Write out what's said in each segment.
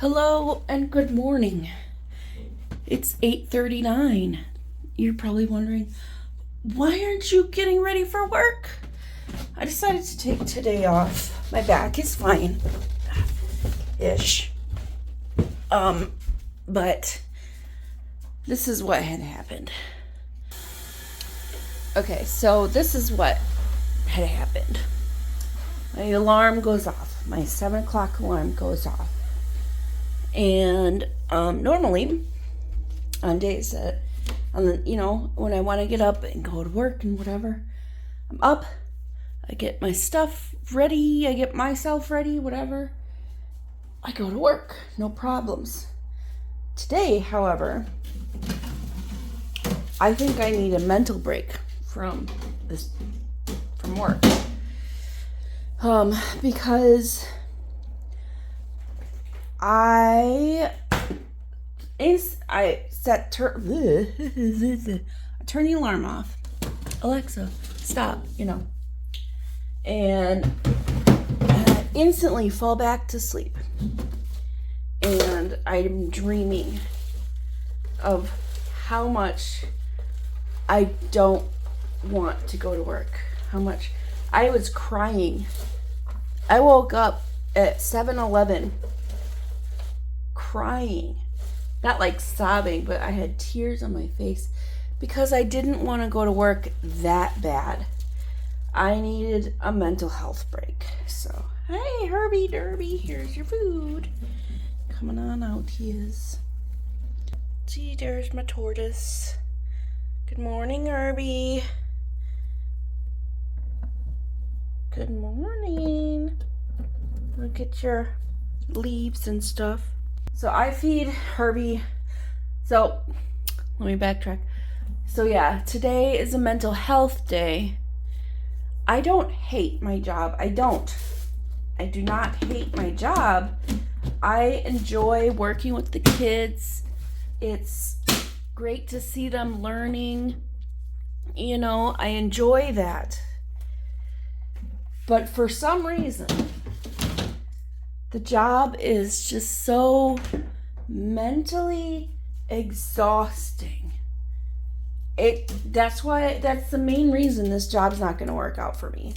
Hello and good morning. It's 8:39. You're probably wondering, why aren't you getting ready for work? I decided to take today off. My back is fine. Ish. But this is what had happened. Okay, so this is what had happened. My alarm goes off. My 7 o'clock alarm goes off. And normally, on days that, when I want to get up and go to work and whatever, I'm up, I get my stuff ready, I get myself ready, whatever, I go to work, no problems. Today, however, I think I need a mental break from work. Because I turn the alarm off. Alexa, stop, and I instantly fall back to sleep. And I'm dreaming of how much I don't want to go to work. How much I was crying. I woke up at 7-Eleven crying. Not like sobbing, but I had tears on my face because I didn't want to go to work that bad. I needed a mental health break. So, hey, Herbie Derby, here's your food. Coming on out, he is. See, there's my tortoise. Good morning, Herbie. Good morning. Look at your leaves and stuff. So I feed Herbie. So let me backtrack. So yeah, today is a mental health day. I don't hate my job. I do not hate my job. I enjoy working with the kids. It's great to see them learning. I enjoy that. But for some reason, the job is just so mentally exhausting. That's the main reason this job's not going to work out for me.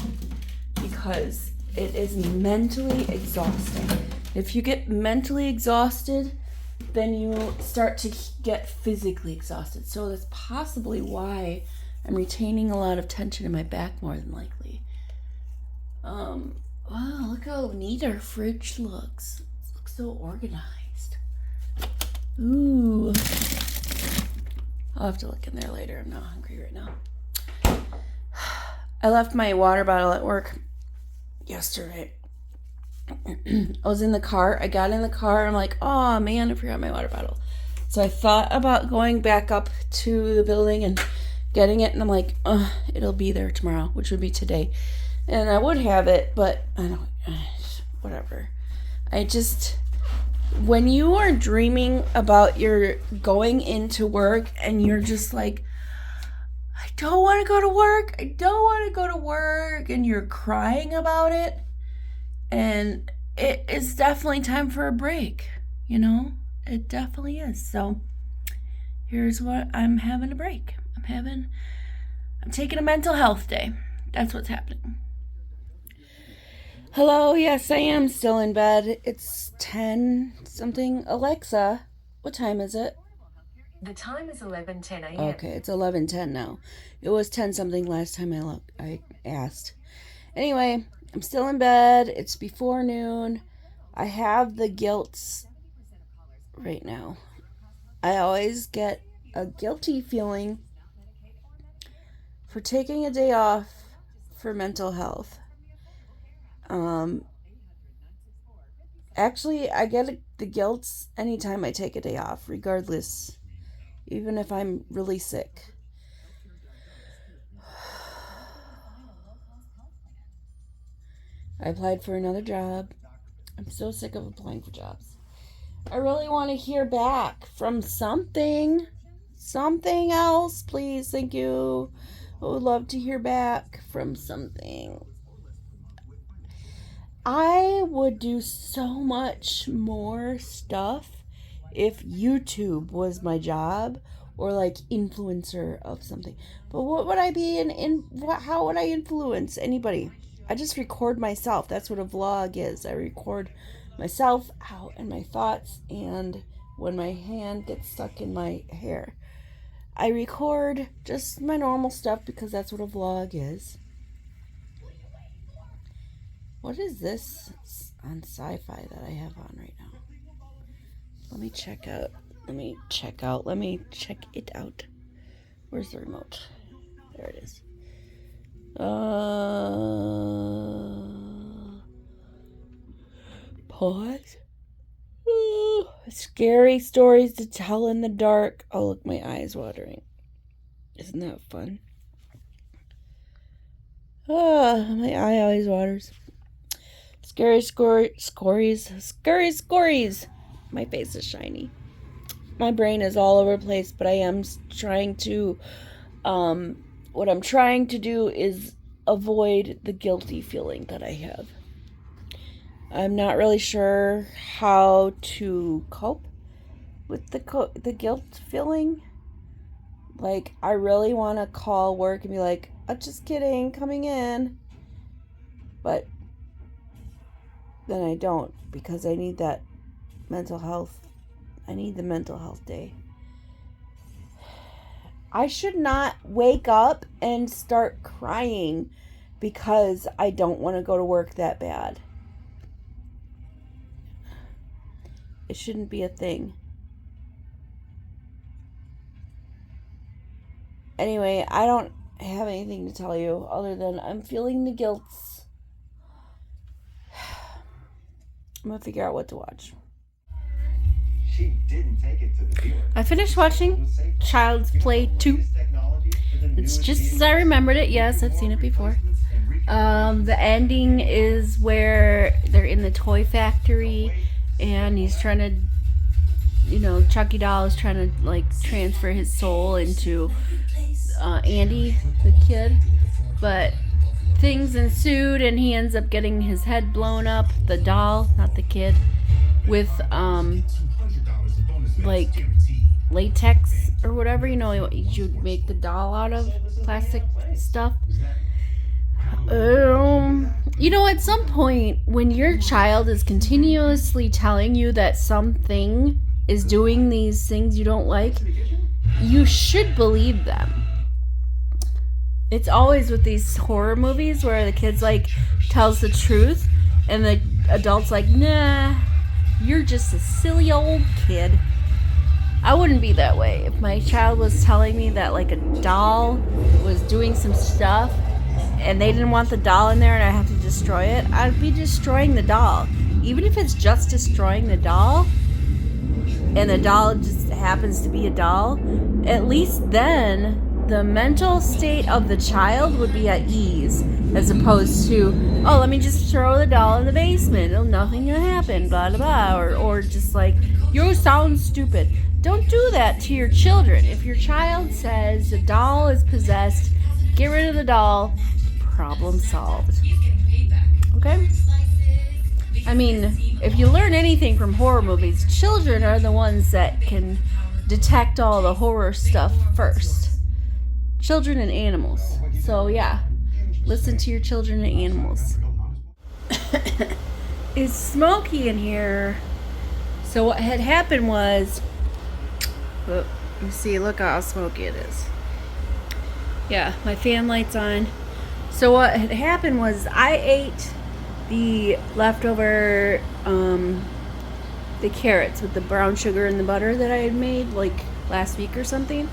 Because it is mentally exhausting. If you get mentally exhausted, then you start to get physically exhausted. So that's possibly why I'm retaining a lot of tension in my back more than likely. Wow, look how neat our fridge looks. It looks so organized. Ooh. I'll have to look in there later. I'm not hungry right now. I left my water bottle at work yesterday. I was in the car. I got in the car. I'm like, oh man, I forgot my water bottle. So I thought about going back up to the building and getting it. And I'm like, it'll be there tomorrow, which would be today. And I would have it, but I don't, whatever. When you are dreaming about your going into work and you're just like, I don't want to go to work. I don't want to go to work. And you're crying about it. And it is definitely time for a break. It definitely is. So here's what I'm having a break. I'm taking a mental health day. That's what's happening. Hello, yes, I am still in bed. It's 10 something. Alexa, what time is it? The time is 11:10 a.m. Okay, it's 11:10 now. It was 10 something last time I asked. Anyway, I'm still in bed. It's before noon. I have the guilt right now. I always get a guilty feeling for taking a day off for mental health. Actually, I get the guilt anytime I take a day off, regardless, even if I'm really sick. I applied for another job. I'm so sick of applying for jobs. I really want to hear back from something else, please. Thank you. I would love to hear back from something. I would do so much more stuff if YouTube was my job or like influencer of something. But what would I be how would I influence anybody? I just record myself. That's what a vlog is. I record myself out and my thoughts, and when my hand gets stuck in my hair, I record just my normal stuff because that's what a vlog is. What is this on Sci-Fi that I have on right now? Let me check it out. Where's the remote? There it is. Pause. Scary stories to tell in the dark. Oh, look, my eye's watering. Isn't that fun? My eye always waters. Scary stories. My face is shiny. My brain is all over the place, but I am trying to, what I'm trying to do is avoid the guilty feeling that I have. I'm not really sure how to cope with the guilt feeling. Like, I really want to call work and be like, oh, just kidding, coming in. But then I don't, because I need that mental health. I need the mental health day. I should not wake up and start crying because I don't want to go to work that bad. It shouldn't be a thing. Anyway, I don't have anything to tell you other than I'm feeling the guilt. I'm going to figure out what to watch. She didn't take it to the dealer. I finished watching Child's Play 2. It's just as I remembered it. Yes, I've seen it before. The ending is where they're in the toy factory and he's trying to, Chucky Doll is trying to like transfer his soul into Andy, the kid. But things ensued and he ends up getting his head blown up, the doll, not the kid, with like latex or whatever, you'd make the doll out of plastic stuff. At some point when your child is continuously telling you that something is doing these things you don't like, you should believe them. It's always with these horror movies where the kid's like tells the truth and the adult's like, nah, you're just a silly old kid. I wouldn't be that way. If my child was telling me that like a doll was doing some stuff and they didn't want the doll in there and I have to destroy it, I'd be destroying the doll. Even if it's just destroying the doll and the doll just happens to be a doll, at least then the mental state of the child would be at ease, as opposed to, oh, let me just throw the doll in the basement, oh, nothing gonna happen, blah blah blah, or just like, you sound stupid. Don't do that to your children. If your child says the doll is possessed, get rid of the doll, problem solved. Okay? I mean, if you learn anything from horror movies, children are the ones that can detect all the horror stuff first. Children and animals. So yeah, listen to your children and animals. It's smoky in here. So what had happened was, you see, look how smoky it is. Yeah, my fan light's on. So what had happened was I ate the leftover, the carrots with the brown sugar and the butter that I had made like last week or something.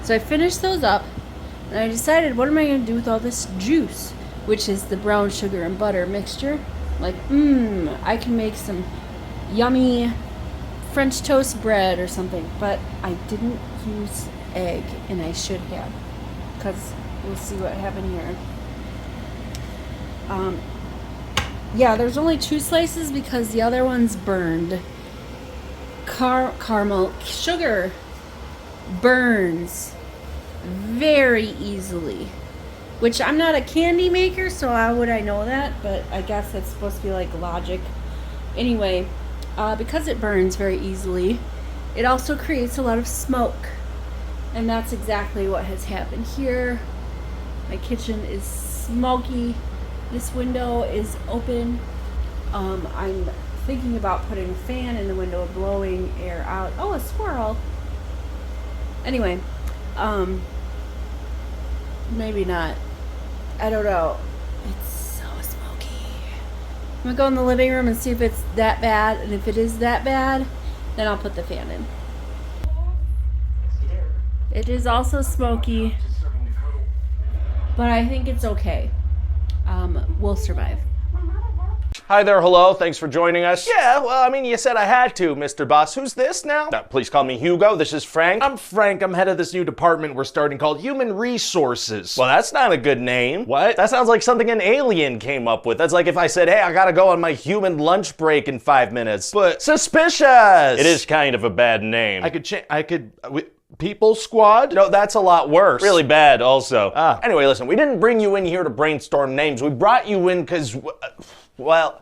So I finished those up and I decided, what am I going to do with all this juice, which is the brown sugar and butter mixture? Like, I can make some yummy French toast bread or something. But I didn't use egg, and I should have, because we'll see what happened here. Yeah, there's only 2 slices because the other one's burned. Caramel sugar burns very easily. which I'm not a candy maker, so how would I know that? But I guess it's supposed to be like logic. Anyway, because it burns very easily, it also creates a lot of smoke. And that's exactly what has happened here. My kitchen is smoky. This window is open. I'm thinking about putting a fan in the window, blowing air out. Oh, a squirrel. Anyway, maybe not. I don't know. It's so smoky. I'm gonna go in the living room and see if it's that bad. And if it is that bad, then I'll put the fan in. It is also smoky, but I think it's okay. We'll survive. Hi there, hello, thanks for joining us. Yeah, well, I mean, you said I had to, Mr. Boss. Who's this now? Please call me Hugo, this is Frank. I'm Frank, I'm head of this new department we're starting called Human Resources. Well, that's not a good name. What? That sounds like something an alien came up with. That's like if I said, hey, I gotta go on my human lunch break in 5 minutes. But suspicious! It is kind of a bad name. People Squad? No, that's a lot worse. Really bad, also. Anyway, listen, we didn't bring you in here to brainstorm names. We brought you in because, well,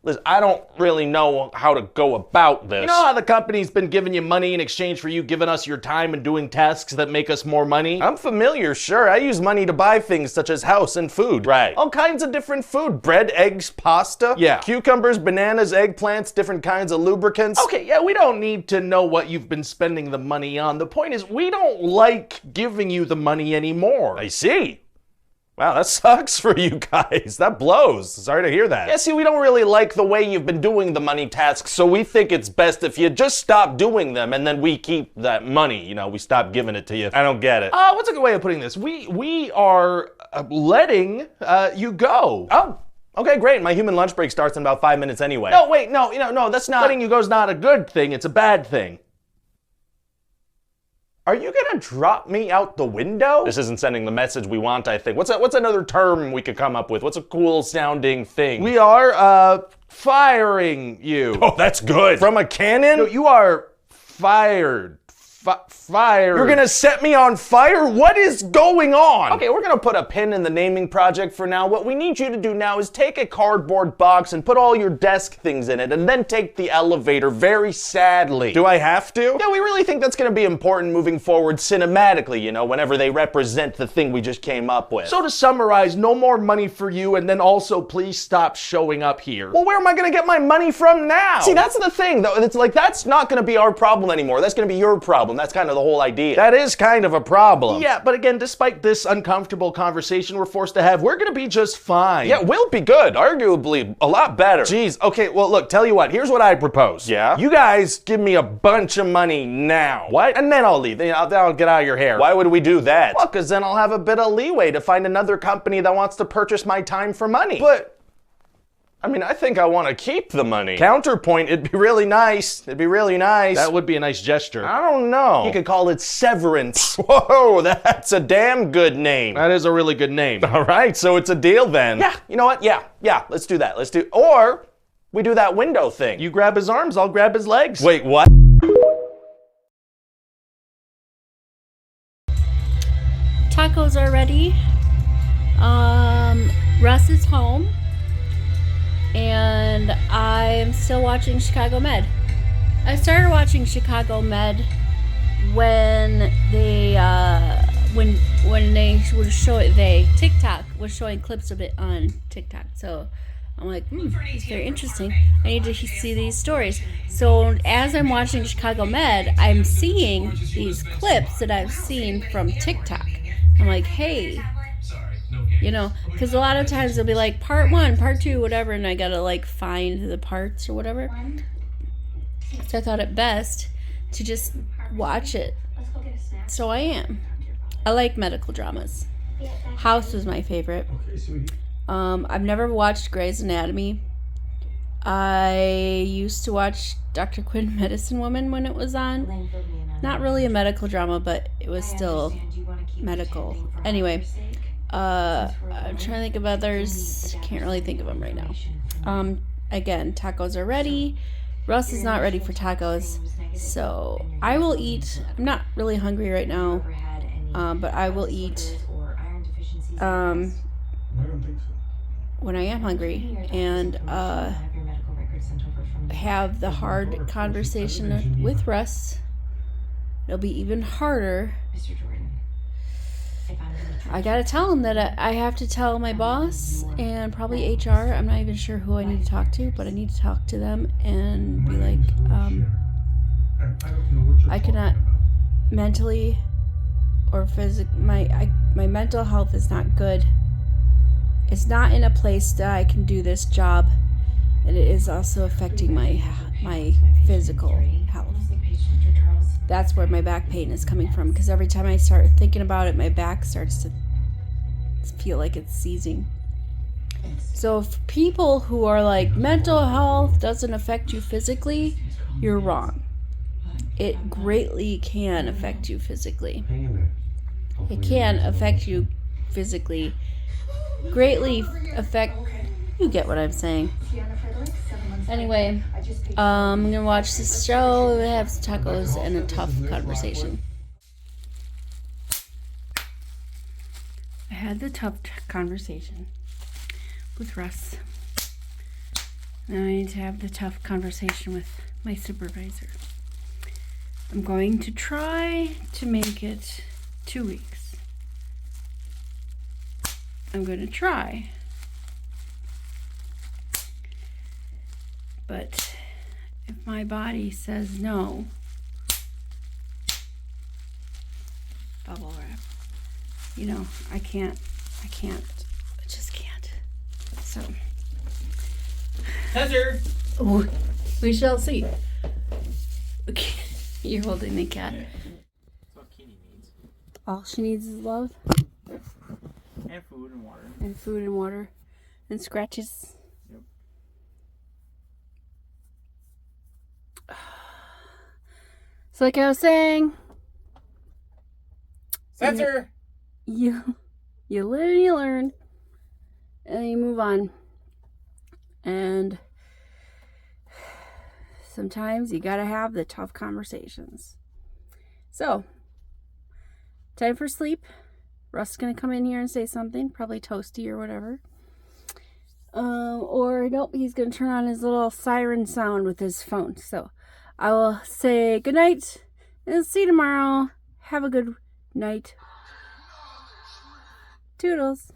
listen, I don't really know how to go about this. You know how the company's been giving you money in exchange for you giving us your time and doing tasks that make us more money? I'm familiar, sure. I use money to buy things such as house and food. Right. All kinds of different food. Bread, eggs, pasta. Yeah. Cucumbers, bananas, eggplants, different kinds of lubricants. Okay, yeah, we don't need to know what you've been spending the money on. The point is, we don't like giving you the money anymore. I see. Wow, that sucks for you guys. That blows. Sorry to hear that. Yeah, see, we don't really like the way you've been doing the money tasks, so we think it's best if you just stop doing them and then we keep that money. You know, we stop giving it to you. I don't get it. What's a good way of putting this? We are letting you go. Oh. Okay, great. My human lunch break starts in about 5 minutes anyway. No, wait, no, that's not. Letting you go is not a good thing. It's a bad thing. Are you gonna drop me out the window? This isn't sending the message we want, I think. What's another term we could come up with? What's a cool sounding thing? We are, firing you. Oh, that's good. From a cannon? No, you are fired. Fire. You're gonna set me on fire? What is going on? Okay, we're gonna put a pin in the naming project for now. What we need you to do now is take a cardboard box and put all your desk things in it, and then take the elevator very sadly. Do I have to? Yeah, we really think that's gonna be important moving forward cinematically, you know, whenever they represent the thing we just came up with. So to summarize, no more money for you, and then also please stop showing up here. Well, where am I gonna get my money from now? See, that's the thing, though. It's like, that's not gonna be our problem anymore. That's gonna be your problem. That's kind of the whole idea. That is kind of a problem. Yeah, but again, despite this uncomfortable conversation we're forced to have, we're gonna be just fine. Yeah, we'll be good. Arguably, a lot better. Jeez, okay, well, look, tell you what, here's what I propose. Yeah? You guys give me a bunch of money now. What? And then I'll leave. Then I'll get out of your hair. Why would we do that? Well, because then I'll have a bit of leeway to find another company that wants to purchase my time for money. But I mean, I think I want to keep the money. Counterpoint, it'd be really nice. It'd be really nice. That would be a nice gesture. I don't know. You could call it severance. Whoa, that's a damn good name. That is a really good name. All right, so it's a deal then. Yeah, you know what? Yeah, let's do that. Or we do that window thing. You grab his arms, I'll grab his legs. Wait, what? Tacos are ready. Russ is home. And I'm still watching Chicago Med. I started watching Chicago Med when they would show it. TikTok was showing clips of it on TikTok. So I'm like, it's very interesting. I need to see these stories. So as I'm watching Chicago Med, I'm seeing these clips that I've seen from TikTok. I'm like, hey. You know, because a lot of times they'll be like part 1, part 2, whatever, and I gotta like find the parts or whatever. So I thought it best to just watch it. So I am. I like medical dramas. House was my favorite. I've never watched Grey's Anatomy. I used to watch Dr. Quinn Medicine Woman when it was on. Not really a medical drama, but it was still medical. Anyway. I'm trying to think of others. Can't really think of them right now. Again, tacos are ready. Russ is not ready for tacos, so I will eat. I'm not really hungry right now, but I will eat when I am hungry and have the hard conversation with Russ, it'll be even harder. Mr. Jordan, if I'm gonna I gotta tell him that I have to tell my boss and probably HR. I'm not even sure who I need to talk to, but I need to talk to them and be like, I cannot mentally or physically, my mental health is not good. It's not in a place that I can do this job, and it is also affecting my physical health. That's where my back pain is coming from, because every time I start thinking about it, my back starts to feel like it's seizing. So if people who are like, mental health doesn't affect you physically, you're wrong. It greatly can affect you physically. It can affect you physically. Greatly affect... You get what I'm saying. Anyway, I'm gonna watch this show, have some tacos, and a tough conversation. I had the tough conversation with Russ. Now I need to have the tough conversation with my supervisor. I'm going to try to make it 2 weeks. I'm going to try. But if my body says no, bubble wrap, you know, I just can't. So, Heather! oh, we shall see. Okay, you're holding the cat. That's what Kitty needs. All she needs is love And food and water. and food and water and scratches. Yep. So like I was saying, Censor! you live and you learn and you move on. And sometimes you gotta have the tough conversations. So, time for sleep. Russ is gonna come in here and say something, probably toasty or whatever. Or nope, he's gonna turn on his little siren sound with his phone. So, I will say good night and see you tomorrow. Have a good night. Toodles.